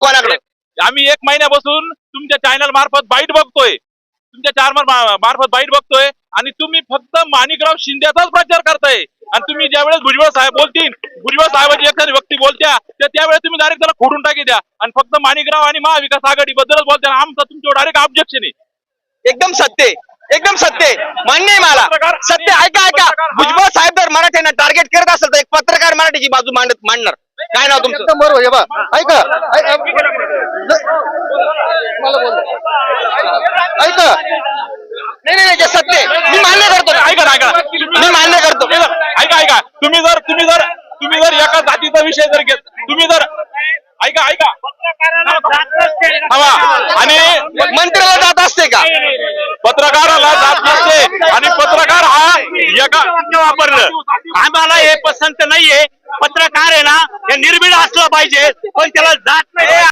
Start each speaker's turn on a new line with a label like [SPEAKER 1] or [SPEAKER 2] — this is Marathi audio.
[SPEAKER 1] कोणाकडे?
[SPEAKER 2] आम्ही 1 महिन्यापासून तुमच्या चॅनल मार्फत बाईट बघतोय, तुमच्या चॅनल मार्फत बाईट बघतोय आणि तुम्ही फक्त माणिकराव शिंदेचाच प्रचार करताय. आणि तुम्ही ज्यावेळेस भुजबळ साहेब बोलतील, भुजबळ साहेबाची एखादी व्यक्ती बोलत्या त्यावेळेस तुम्ही डायरेक्ट त्याला खोडून टाकी द्या आणि फक्त माणिकराव आणि महाविकास आघाडी बद्दलच बोलत्या. आमचं तुमच्यावर डायरेक्ट ऑब्जेक्शन आहे.
[SPEAKER 1] एकदम सत्य आहे, एकदम सत्य आहे, मान्य आहे मला सत्य. ऐका भुजबळ साहेब जर मराठ्यांना टार्गेट करत असेल तर एक पत्रकार मराठीची बाजू मांडणार. काय नाव तुमचं?
[SPEAKER 3] एकदम बरोबर आहे बा. ऐका ऐका
[SPEAKER 1] नाही जे सत्य आहे मी मान्य करतो.
[SPEAKER 2] ऐका
[SPEAKER 1] मी मान्य करतो.
[SPEAKER 2] ऐका तुम्ही जर एका जातीचा विषय जर घेत, तुम्ही जर ऐका आणि
[SPEAKER 1] मंत्र्याला जात असते का?
[SPEAKER 2] पत्रकाराला जात नसते आणि पत्रकार हा एका
[SPEAKER 4] वापरलं आम्हाला हे पसंत नाहीये. पत्रकार आहे ना हे निर्भीड असलं पाहिजे पण त्याला जात नाही.